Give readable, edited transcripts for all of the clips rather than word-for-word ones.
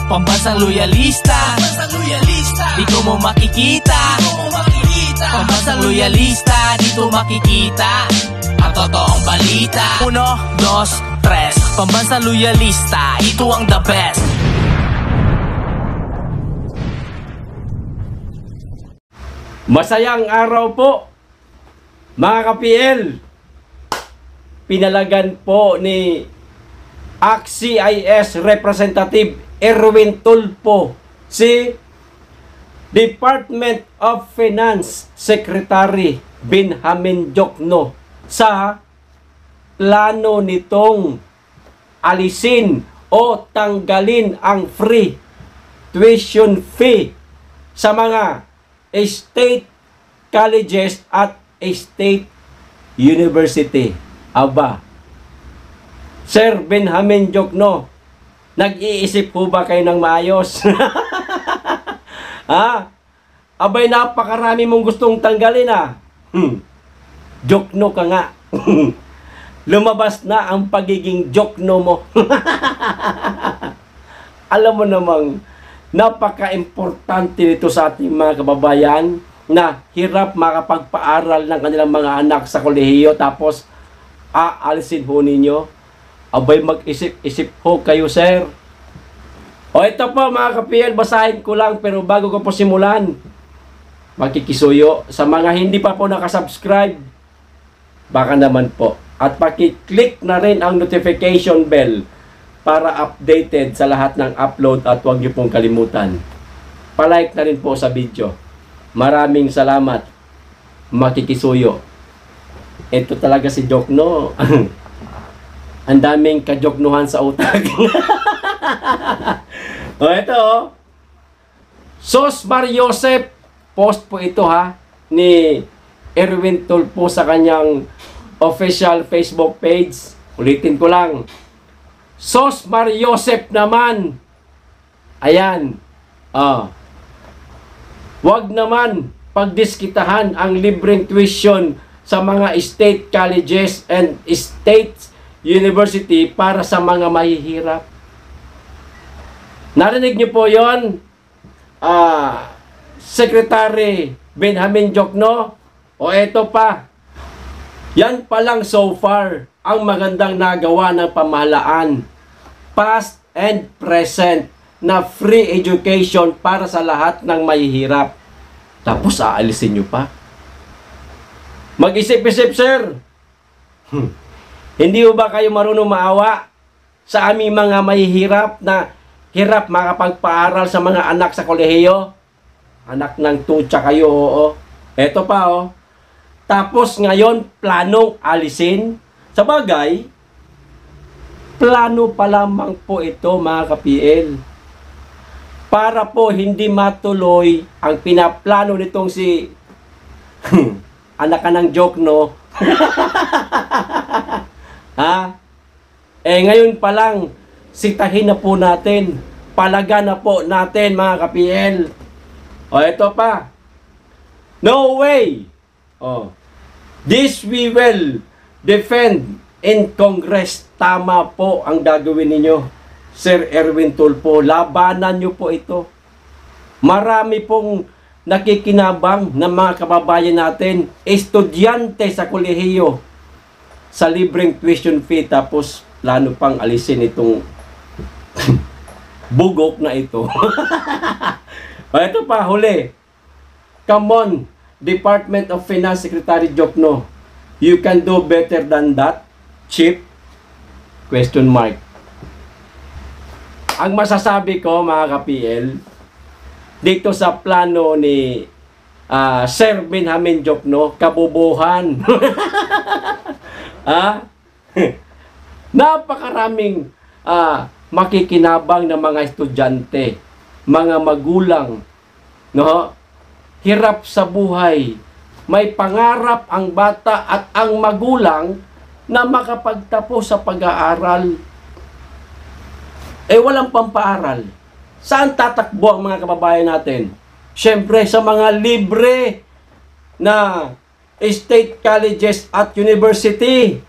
Pambansang loyalista, dito mo makikita. Pambansang loyalista, dito makikita ang totoong balita. 1, 2, 3. Pambansang loyalista, ito ang the best. Masayang araw po, mga ka-PL. Pinalagan po ni ACT-CIS Representative Erwin Tulfo si Department of Finance Secretary Benjamin Diokno sa plano nitong alisin o tanggalin ang free tuition fee sa mga state colleges at state university. Aba, Sir Benjamin Diokno, nag-iisip po ba kayo ng maayos? Ha? Abay, napakarami mong gustong tanggalin, ha? Diokno ka nga. Lumabas na ang pagiging Diokno mo. Alam mo namang, napaka-importante nito sa ating mga kababayan na hirap makapagpaaral ng kanilang mga anak sa kolehiyo tapos aalisin ho ninyo. Abay, mag-isip-isip ho kayo, sir. O ito po mga ka-PL, basahin ko lang pero bago ko po simulan, makikisuyo sa mga hindi pa po nakasubscribe, baka naman po. At pakiclick na rin ang notification bell para updated sa lahat ng upload at huwag niyo pong kalimutan. Palike na rin po sa video. Maraming salamat. Makikisuyo. Ito talaga si Diokno. Ang daming kadyoknuhan sa utak. O ito oh. Sos Mariosep. Post po ito ha ni Erwin Tulfo sa kanyang official Facebook page. Ulitin ko lang. Sos Mariosep naman. Ayan. Wag naman pagdiskitahan ang libreng tuition sa mga state colleges and state university para sa mga mahihirap. Narinig niyo po yon, Secretary Benjamin Diokno? O eto pa. Yan pa lang so far ang magandang nagawa ng pamahalaan, past and present, na free education para sa lahat ng mahihirap. Tapos aalisin nyo pa. Mag-isip-isip, sir. Hindi ba kayo marunong maawa sa aming mga mahihirap na hirap makapagpaaral sa mga anak sa kolehiyo? Anak ng tutsa kayo, oo. Eto pa, oh. Tapos ngayon, planong alisin. Sa bagay, plano pa lamang po ito, mga ka-PL. Para po hindi matuloy ang pinaplano nitong si anak ka ng Diokno. Ha? Ngayon pa lang, sitahin na po natin. Palaga na po natin, mga ka-PL. O, ito pa. No way! O, this we will defend in Congress. Tama po ang gagawin ninyo, Sir Erwin Tulfo. Labanan nyo po ito. Marami pong nakikinabang ng mga kababayan natin, estudyante sa kolehiyo, sa libreng tuition fee, tapos plano pang alisin itong bugok na ito. Ito pa, huli. Come on, Department of Finance Secretary Diokno. You can do better than that, Chief? Question mark. Ang masasabi ko, mga ka-PL, dito sa plano ni Sir Benjamin Diokno, kabubuhan. Napakaraming makikinabang ng mga estudyante, mga magulang, no? Hirap sa buhay. May pangarap ang bata at ang magulang na makapagtapos sa pag-aaral. Walang pampaaral. Saan tatakbo ang mga kababayan natin? Siyempre, sa mga libre na state colleges at university.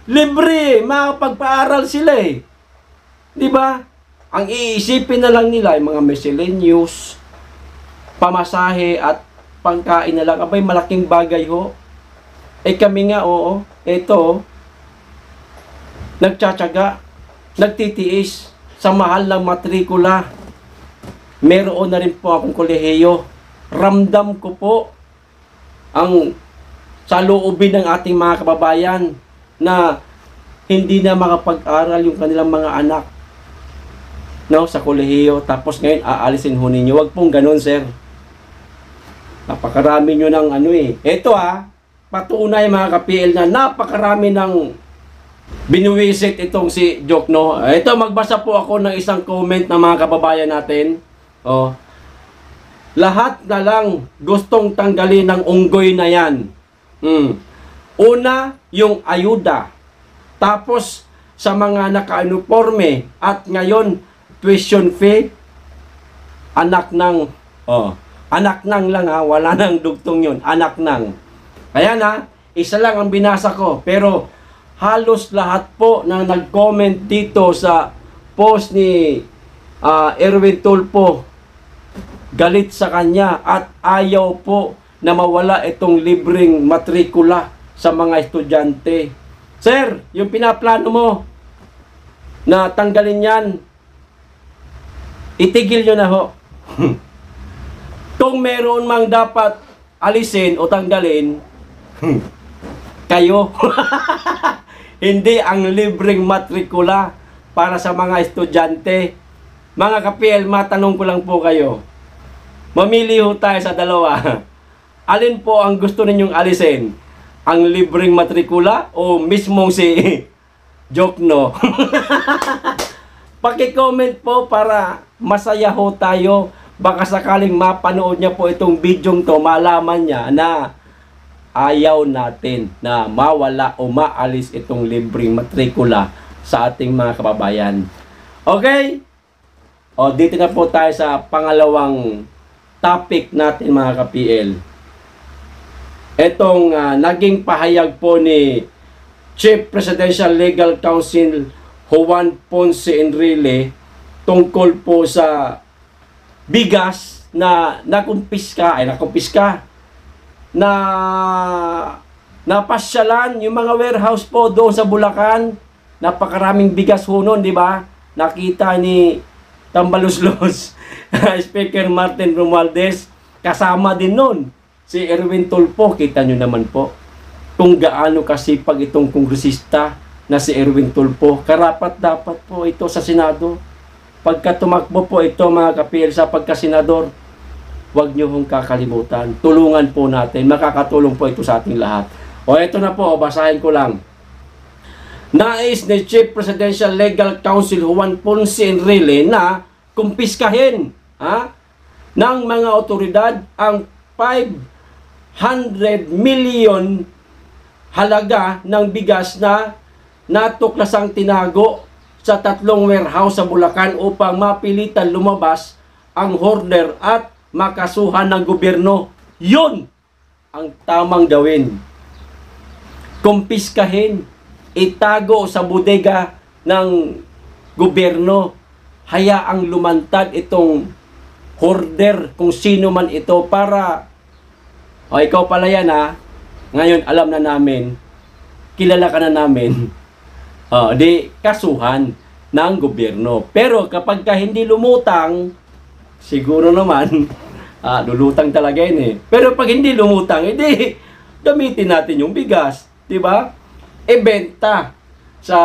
Libre, makapagpaaral sila eh. Di ba? ang iisipin na lang nila ay mga miscellaneous, pamasahe at pangkain na lang. Abay, malaking bagay ho. Eh kami nga, oo, ito, nagtsatsaga, nagtitiis sa mahal ng matrikula. Meron na rin po akong kolehiyo. Ramdam ko po ang saloobin ng ating mga kababayan na hindi na makapag-aral yung kanilang mga anak, no, sa kolehiyo. Tapos ngayon, aalisin ho ninyo. Huwag pong ganun, sir. Napakarami nyo ng ano eh. Ito patunay mga ka-PL na napakarami ng binuwisit itong si Jokno. Ito, magbasa po ako ng isang comment ng mga kababayan natin. Oh. Lahat na lang gustong tanggalin ng unggoy na yan. Una, yung ayuda. Tapos, sa mga naka-uniforme. At ngayon, tuition fee. Anak ng, anak ng lang wala nang dugtong yun. Anak ng. Kaya isa lang ang binasa ko. Pero, halos lahat po na nag-comment dito sa post ni Erwin Tulfo, galit sa kanya at ayaw po na mawala itong libreng matrikula sa mga estudyante. Sir, yung pinaplano mo na tanggalin yan, itigil nyo na ho. Kung meron mang dapat alisin o tanggalin, kayo. Hindi ang libreng matrikula para sa mga estudyante. Mga ka-PL, matanong ko lang po kayo. Mamili ho tayo sa dalawa. Alin po ang gusto ninyong alisin? Ang libreng matrikula o mismong si Jokno? Paki-comment po para masaya ho tayo. Baka sakaling mapanood niya po itong bidyong to, malaman niya na ayaw natin na mawala o maalis itong libreng matrikula sa ating mga kababayan. Okay? O, dito na po tayo sa pangalawang topic natin mga ka-PL. Itong naging pahayag po ni Chief Presidential Legal Counsel Juan Ponce Enrile tungkol po sa bigas na nakumpiska na napasyalan yung mga warehouse po doon sa Bulacan. Napakaraming bigas ho nun, di ba? Nakita ni Tambaluslos Speaker Martin Romualdez, kasama din nun si Erwin Tulfo. Kita nyo naman po kung gaano kasipag itong kongresista na si Erwin Tulfo. Karapat dapat po ito sa Senado. Pagka tumakbo po ito mga ka-PL sa pagkasenador, huwag nyo hong kakalimutan. Tulungan po natin. Makakatulong po ito sa ating lahat. O ito na po, basahin ko lang. Nais ni Chief Presidential Legal Counsel Juan Ponce Enrile na kumpiskahin ng mga otoridad ang 500 million halaga ng bigas na natuklasang tinago sa 3 warehouse sa Bulacan upang mapilitan lumabas ang hoarder at makasuhan ng gobyerno. Yun ang tamang gawin. Kumpiskahin, itago sa bodega ng gobyerno. Hayaang lumantad itong hoarder, kung sino man ito, para ikaw pala yan ngayon alam na namin, kilala ka na namin, di kasuhan ng gobyerno. Pero kapag hindi lumutang, siguro naman lulutang talaga yun Pero pag hindi lumutang, edi gamitin natin yung bigas, di ba? Ibenta sa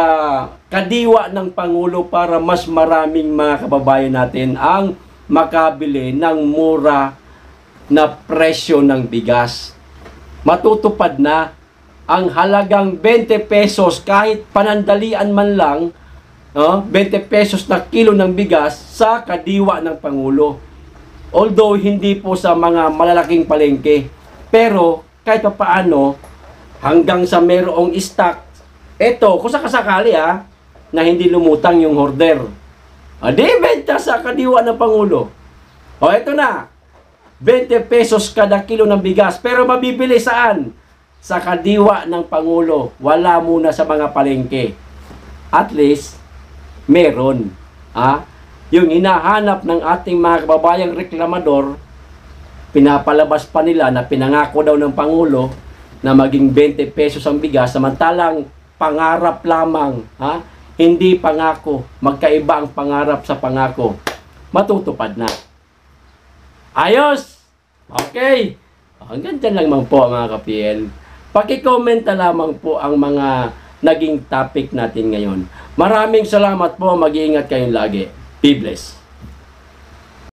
kadiwa ng Pangulo para mas maraming mga kababayan natin ang makabili ng mura na presyo ng bigas. Matutupad na ang halagang 20 pesos kahit panandalian man lang, 20 pesos na kilo ng bigas sa kadiwa ng Pangulo. Although hindi po sa mga malalaking palengke, pero kahit paano hanggang sa merong stock, eto, kung sakasakali na hindi lumutang yung hoarder, di benta sa kadiwa ng Pangulo. Eto na, 20 pesos kada kilo ng bigas, pero mabibili saan? Sa kadiwa ng Pangulo. Wala muna sa mga palengke. At least, meron. yung hinahanap ng ating mga kababayang reklamador, pinapalabas pa nila na pinangako daw ng Pangulo na maging 20 pesos ang bigas, samantalang pangarap lamang, ha? Hindi pangako. Magkaiba ang pangarap sa pangako. Matutupad na. Ayos! Okay! Hanggang dyan lang man po mga ka-PL. Paki-comment na lamang po ang mga naging topic natin ngayon. Maraming salamat po. Mag-iingat kayong lagi. Be blessed.